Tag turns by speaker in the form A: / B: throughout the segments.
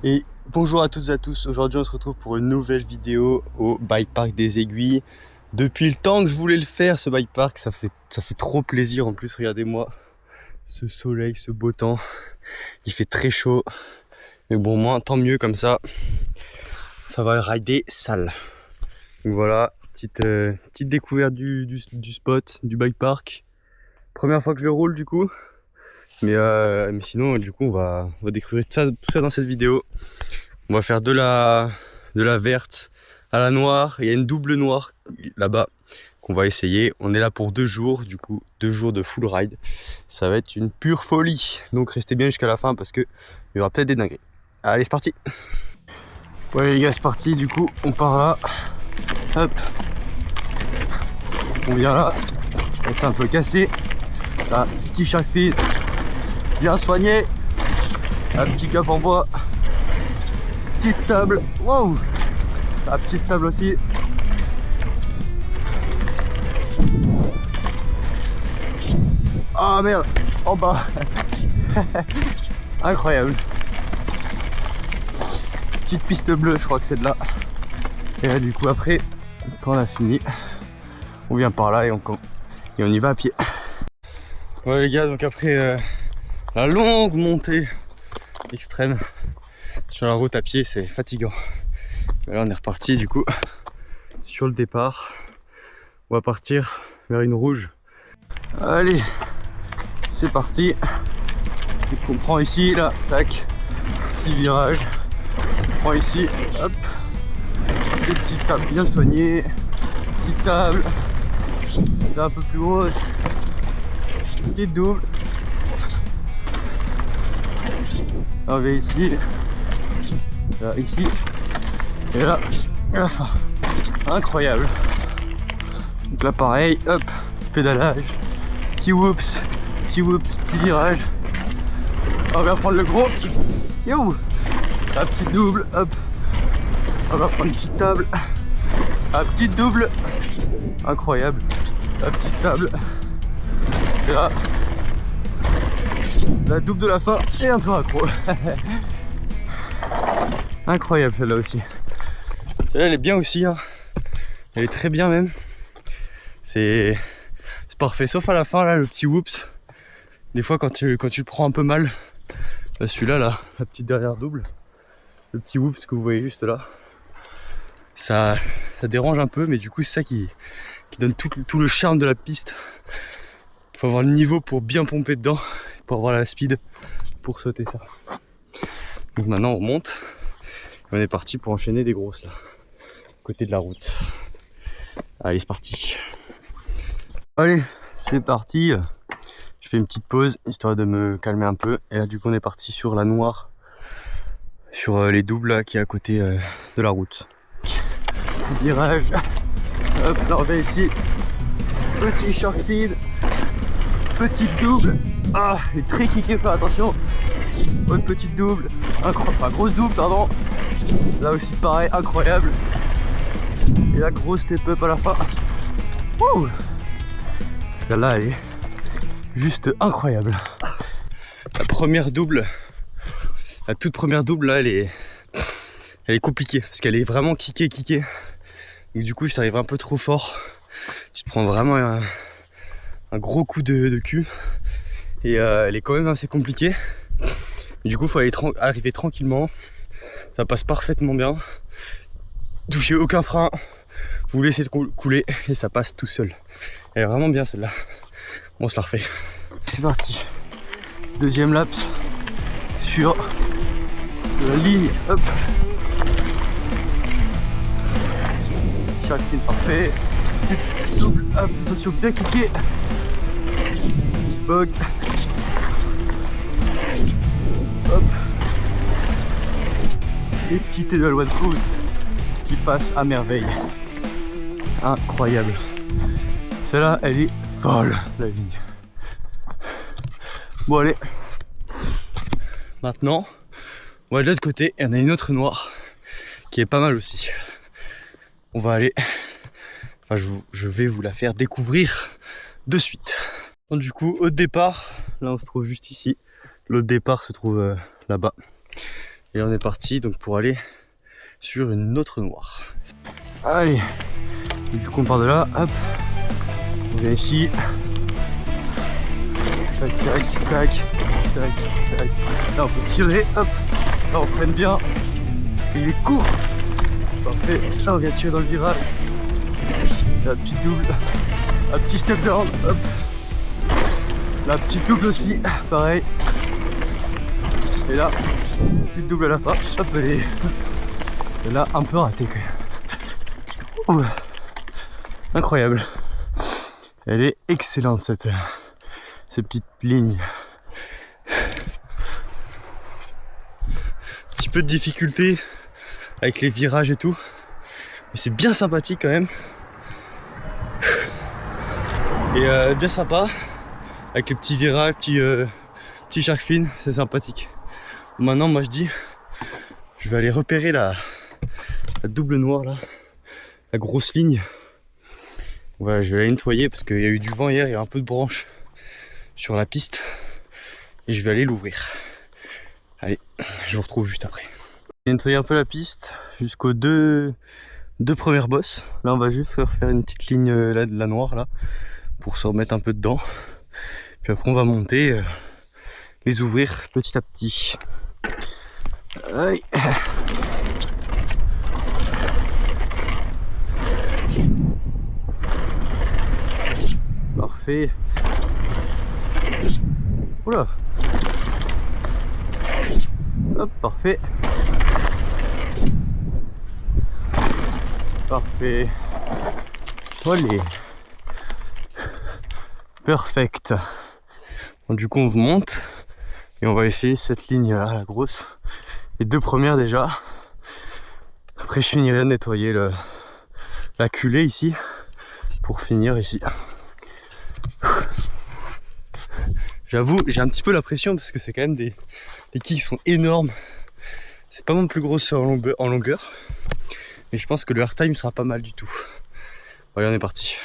A: Et bonjour à toutes et à tous, aujourd'hui on se retrouve pour une nouvelle vidéo au bike park des Aiguilles. Depuis le temps que je voulais le faire, ce bike park, ça fait trop plaisir. En plus, regardez-moi ce soleil, ce beau temps, il fait très chaud, mais bon, moins tant mieux, comme ça va rider sale. Donc voilà, petite découverte du spot, du bike park. Première fois que je le roule du coup, mais sinon du coup on va découvrir tout ça dans cette vidéo. On va faire de la verte à la noire. Il y a une double noire là-bas qu'on va essayer. On est là pour 2 jours, du coup 2 jours de full ride. Ça va être une pure folie. Donc restez bien jusqu'à la fin parce que il y aura peut-être des dingueries. Allez, c'est parti. Ouais les gars, c'est parti. Du coup on part là. Hop. On vient là. C'est un peu cassé. Là, petit shark feed. Bien soigné. Un petit cap en bois. Petite table, wow, la petite table aussi. Ah merde, en bas. Incroyable. Petite piste bleue, je crois que c'est de là. Et là du coup après, quand on a fini, on vient par là et on y va à pied. Ouais les gars, donc après la longue montée extrême sur la route à pied, c'est fatigant. Et là on est reparti du coup sur le départ. On va partir vers une rouge. Allez, c'est parti. Donc on prend ici, là, tac, petit virage. On prend ici, hop, des petites tables bien soignées, petite table, là un peu plus grosse, petite double. On va ici, là, ici, et là, enfin, incroyable. Donc là pareil, hop, pédalage, petit whoops, petit virage. On va prendre le gros, yo, la petite double, hop. On va prendre une petite table, la petite double, incroyable, la petite table. Et là, la double de la fin et un peu accro. Incroyable celle-là aussi. Celle-là elle est bien aussi, hein. Elle est très bien même. C'est parfait, sauf à la fin là, le petit whoops. Des fois quand tu le prends un peu mal, celui-là là, la petite dernière double, le petit whoops que vous voyez juste là, ça dérange un peu, mais du coup c'est ça qui donne tout le charme de la piste. Il faut avoir le niveau pour bien pomper dedans, pour avoir la speed pour sauter ça. Donc maintenant on remonte et on est parti pour enchaîner des grosses là, côté de la route. Allez, c'est parti. Allez, c'est parti. Je fais une petite pause histoire de me calmer un peu. Et là du coup on est parti sur la noire, sur les doubles là qui est à côté de la route. Virage. Hop, là on va ici. Petit short feed. Petite double. Ah, il est très kické, faire attention. Autre petite double. Enfin, grosse double, pardon. Là aussi pareil, incroyable. Et la grosse step up à la fin. Wouh, celle-là elle est juste incroyable. La première double, la toute première double là, elle est compliquée parce qu'elle est vraiment kickée. Donc du coup ça arrive un peu trop fort. Tu te prends vraiment un gros coup de cul. Et elle est quand même assez compliquée. Du coup faut arriver tranquillement. Ça passe parfaitement bien. Touchez aucun frein. Vous laissez couler et ça passe tout seul. Elle est vraiment bien celle-là. On se la refait. C'est parti. Deuxième laps sur la ligne. Hop. Chaque fil parfait. Double. Hop. Attention, bien kické. Bog. Hop. Et quitter de la one foot qui passe à merveille. Incroyable. Celle-là, elle est folle, la ligne. Bon, allez. Maintenant, on va de l'autre côté. Il y en a une autre noire qui est pas mal aussi. On va aller. Enfin, je vais vous la faire découvrir de suite. Donc, du coup, au départ, là, on se trouve juste ici. L'autre départ se trouve là-bas. Et on est parti donc pour aller sur une autre noire. Allez, du coup on part de là, hop, on vient ici. Tac, tac, tac, tac, tac. Là on peut tirer, hop, là on freine bien. Il est court. Parfait, ça on vient tirer dans le virage. La petite double, un petit step down, hop. La petite double aussi, pareil. Et là, petite double à la fin, hop, elle est là un peu ratée quand même. Ouh. Incroyable. Elle est excellente cette petite ligne. Un petit peu de difficulté avec les virages et tout. Mais c'est bien sympathique quand même. Et bien sympa. Avec les petits virages, petits shark fin, c'est sympathique. Maintenant moi je dis, je vais aller repérer la double noire là. La grosse ligne. Voilà, je vais la nettoyer parce qu'il y a eu du vent hier, il y a un peu de branches sur la piste. Et je vais aller l'ouvrir. Allez, je vous retrouve juste après. J'ai nettoyé un peu la piste jusqu'aux deux premières bosses. Là on va juste faire une petite ligne là, de la noire là, pour se remettre un peu dedans. Puis après on va monter, les ouvrir petit à petit. Allez. Parfait. Oula. Hop, parfait. Parfait. Allez. Perfect. Bon, du coup on monte et on va essayer cette ligne là, la grosse. Les deux premières déjà. Après je finirai de nettoyer la culée ici pour finir ici. J'avoue, j'ai un petit peu la pression parce que c'est quand même des quilles qui sont énormes. C'est pas mon plus gros en longueur. Mais je pense que le airtime sera pas mal du tout. Allez, on est parti.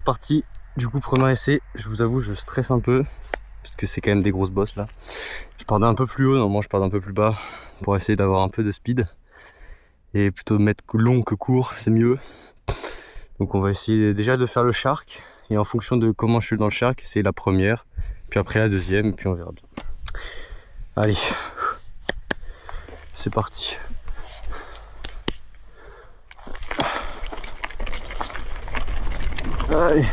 A: Parti, du coup, premier essai. Je vous avoue, je stresse un peu. Parce que c'est quand même des grosses bosses là. Je pars d'un peu plus haut, normalement je pars d'un peu plus bas. Pour essayer d'avoir un peu de speed. Et plutôt mettre long que court, c'est mieux. Donc on va essayer déjà de faire le shark. Et en fonction de comment je suis dans le shark, c'est la première. Puis après la deuxième, et puis on verra bien. Allez, c'est parti. Allez.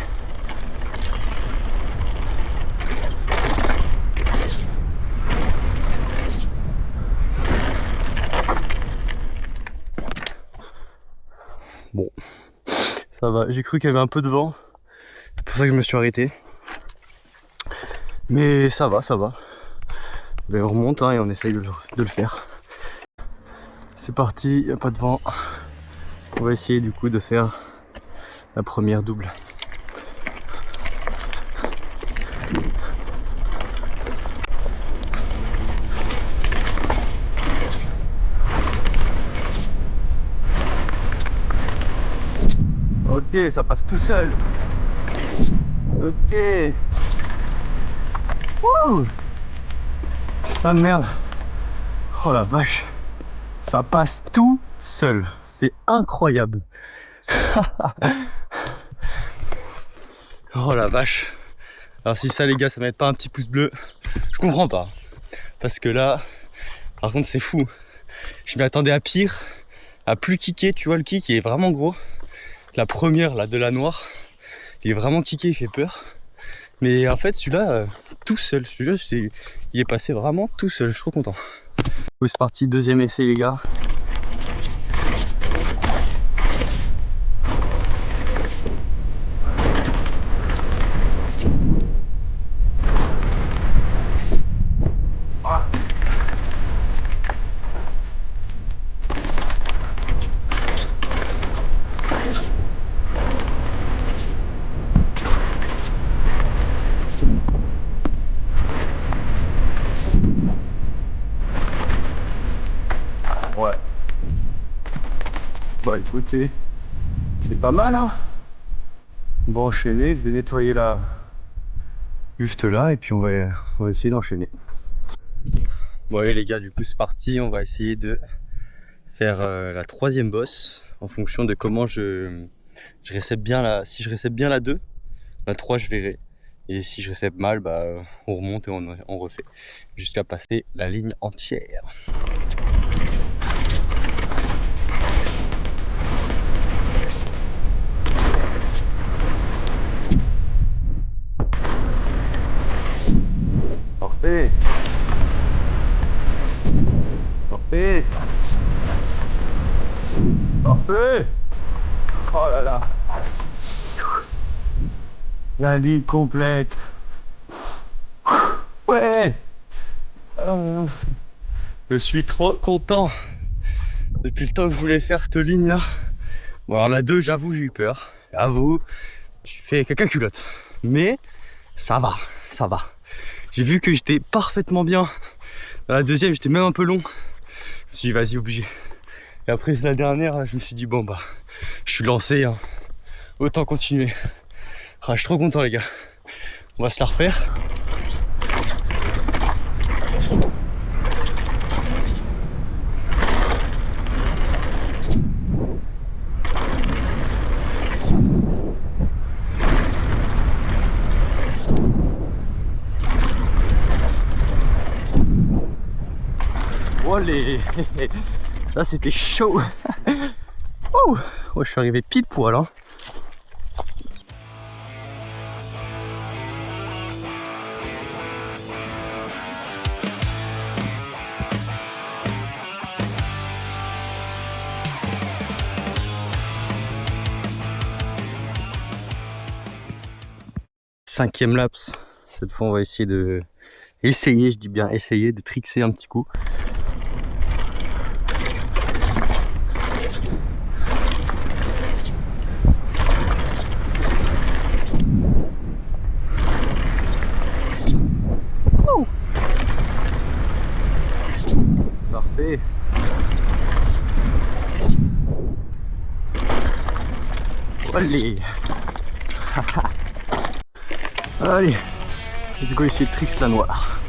A: Bon, ça va. J'ai cru qu'il y avait un peu de vent. C'est pour ça que je me suis arrêté. Mais ça va, ça va. Ben, on remonte hein, et on essaye de le faire. C'est parti, il n'y a pas de vent. On va essayer du coup de faire la première double. Ok, ça passe tout seul. Ok. Wouh. Putain de merde. Oh la vache. Ça passe tout seul. C'est incroyable. Oh la vache. Alors si ça les gars, ça m'aide pas un petit pouce bleu, je comprends pas. Parce que là, par contre c'est fou. Je m'y attendais à pire, à plus kicker, tu vois le kick il est vraiment gros. La première là de la noire, il est vraiment kické, il fait peur. Mais en fait celui-là, tout seul, celui-là il est passé vraiment tout seul, je suis trop content. C'est parti, deuxième essai les gars. Ouais. Bah écoutez, c'est pas mal hein. Bon enchaîner, je vais nettoyer là, juste là et puis on va essayer d'enchaîner. Bon allez les gars, du coup c'est parti, on va essayer de faire la troisième bosse en fonction de comment je récep bien si je récep bien la 2, la 3 je verrai. Et si je récep mal, bah on remonte et on refait jusqu'à passer la ligne entière. Parfait. Parfait. Parfait. Oh là là. La ligne complète. Ouais. Je suis trop content. Depuis le temps que je voulais faire cette ligne là. Bon alors la 2 j'avoue j'ai eu peur. J'avoue, tu fais caca culotte. Mais ça va, ça va. J'ai vu que j'étais parfaitement bien. Dans la deuxième j'étais même un peu long. Je me suis dit vas-y obligé. Et après la dernière je me suis dit bon bah je suis lancé hein. Autant continuer. Ah, je suis trop content les gars. On va se la refaire. Olé. Ça c'était chaud. Oh, je suis arrivé pile poil hein. Cinquième laps. Cette fois on va essayer de je dis bien essayer de trixer un petit coup. Oh. Parfait. Allez. Allez, let's go essayer de trix la noire.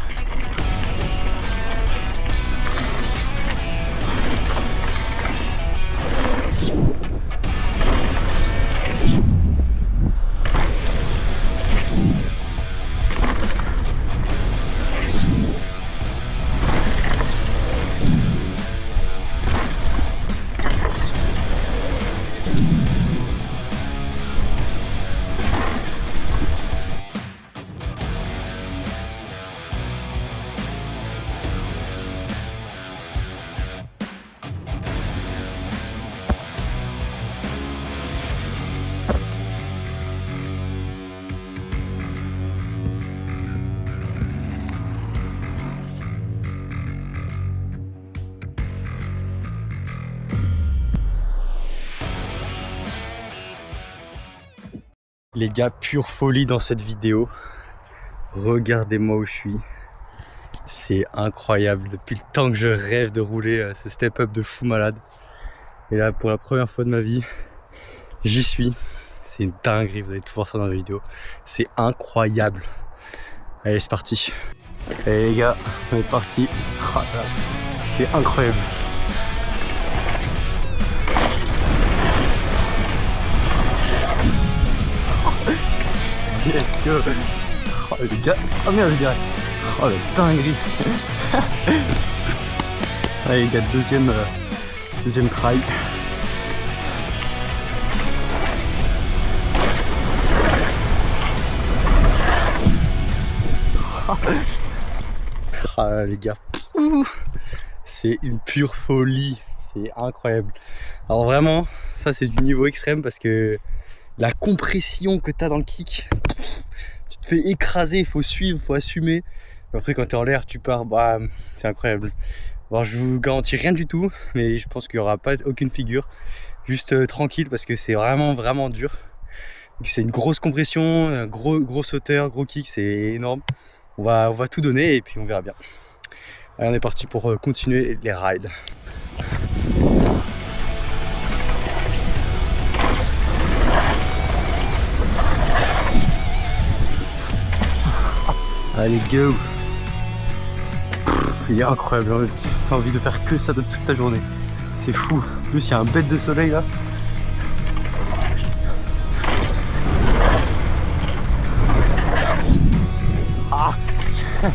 A: Les gars, pure folie dans cette vidéo. Regardez-moi où je suis. C'est incroyable. Depuis le temps que je rêve de rouler ce step-up de fou malade. Et là, pour la première fois de ma vie, j'y suis. C'est une dinguerie, vous allez tout voir ça dans la vidéo. C'est incroyable. Allez, c'est parti. Allez les gars, on est parti. C'est incroyable. Let's go. Oh les gars. Oh merde les gars. Oh la dinguerie. Allez les gars, deuxième try. Ah les gars. C'est une pure folie. C'est incroyable. Alors vraiment, ça c'est du niveau extrême parce que la compression que tu as dans le kick, tu te fais écraser, il faut suivre, il faut assumer. Après quand tu es en l'air, tu pars, bah, c'est incroyable. Bon, je vous garantis rien du tout, mais je pense qu'il n'y aura pas aucune figure. Juste tranquille parce que c'est vraiment dur. C'est une grosse compression, gros sauteur, gros kick, c'est énorme. On va tout donner et puis on verra bien. Allez, on est parti pour continuer les rides. Allez, go! Il est incroyable, hein. T'as envie de faire que ça de toute ta journée. C'est fou. En plus, il y a un bête de soleil là. Ah. Ah.